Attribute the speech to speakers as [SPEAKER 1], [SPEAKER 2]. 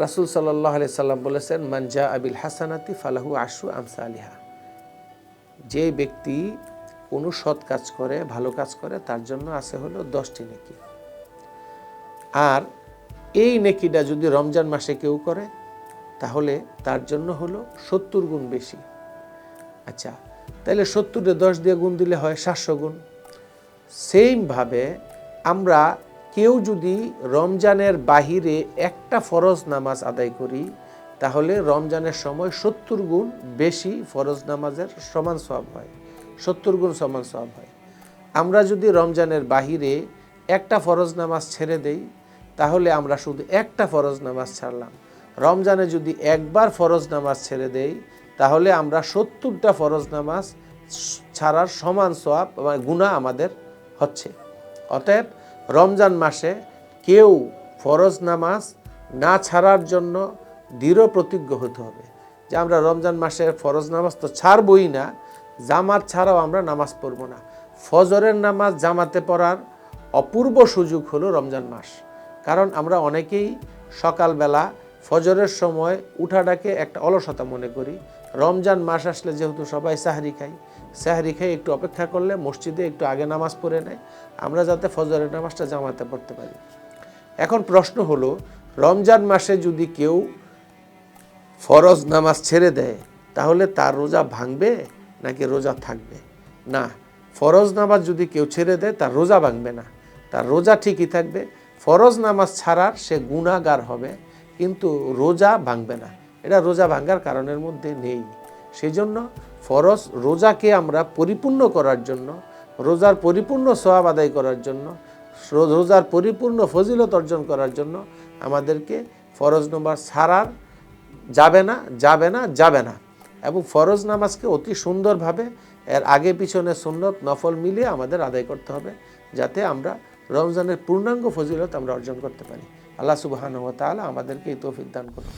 [SPEAKER 1] রাসূল সাল্লাল্লাহু আলাইহি সাল্লাম বলেছেন, মান জা আবিল হাসানাতি ফালাহু আশরু আমসালিহা। যে ব্যক্তি কোনো সৎ কাজ করে, ভালো কাজ করে, তার জন্য আছে হলো 10টি নেকি। আর এই নেকিটা যদি রমজান মাসে কেউ করে তাহলে তার জন্য হলো 70 গুণ বেশি। আচ্ছা, তাহলে 70-এ 10 দিয়ে গুণ দিলে হয় 700 গুণ। সেইমভাবে আমরা কেউ যদি রমজানের বাহিরে একটা ফরজ নামাজ আদায় করি তাহলে রমজানের সময় 70 গুণ বেশি ফরজ নামাজের সমান সওয়াব হয়, 70 গুণ সমান সওয়াব হয়। আমরা যদি রমজানের বাহিরে একটা ফরজ নামাজ ছেড়ে দেই তাহলে আমরা শুধু একটা ফরজ নামাজ ছাড়লাম। রমজানে যদি একবার ফরজ নামাজ ছেড়ে দেই তাহলে আমরা 70টা ফরজ নামাজ ছাড়ার সমান সওয়াব বা গুনাহ আমাদের হচ্ছে। অতএব রমজান মাসে কেউ ফরজ নামাজ না ছাড়ার জন্য দৃঢ় প্রতিজ্ঞ হতে হবে যে আমরা রমজান মাসে ফরজ নামাজ তো ছাড়বই না, জামাত ছাড়াও আমরা নামাজ পড়ব না। ফজরের নামাজ জামাতে পড়ার অপূর্ব সুযোগ হলো রমজান মাস। কারণ আমরা অনেকেই সকালবেলা ফজরের সময় উঠাটাকে একটা অলসতা মনে করি। রমজান মাস আসলে যেহেতু সবাই সাহরি খাই একটু অপেক্ষা করলে মসজিদে একটু আগে নামাজ পড়ে নেয়, আমরা যাতে ফজরের নামাজটা জামাতে পড়তে পারি। এখন প্রশ্ন হলো, রমজান মাসে যদি কেউ ফরজ নামাজ ছেড়ে দেয় তাহলে তার রোজা ভাঙবে নাকি রোজা থাকবে? না, ফরজ নামাজ যদি কেউ ছেড়ে দেয় তার রোজা ভাঙবে না, তার রোজা ঠিকই থাকবে। ফরজ নামাজ ছাড়ার সে গুনাহগার হবে কিন্তু রোজা ভাঙবে না। এটা রোজা ভাঙার কারণের মধ্যে নেই। সেই জন্য ফরজ রোজাকে আমরা পরিপূর্ণ করার জন্য, রোজার পরিপূর্ণ সওয়াব আদায় করার জন্য, রোজার পরিপূর্ণ ফজিলত অর্জন করার জন্য আমাদেরকে ফরজ নামাজ ছাড়ার যাবে না। এবং ফরজ নামাজকে অতি সুন্দরভাবে এর আগে পিছনে সুন্নত নফল মিলিয়ে আমাদের আদায় করতে হবে যাতে আমরা রমজানের পূর্ণাঙ্গ ফজিলত আমরা অর্জন করতে পারি। আল্লাহ সুবহানাহু ওয়া তাআলা আমাদেরকে এই তৌফিক দান করুন।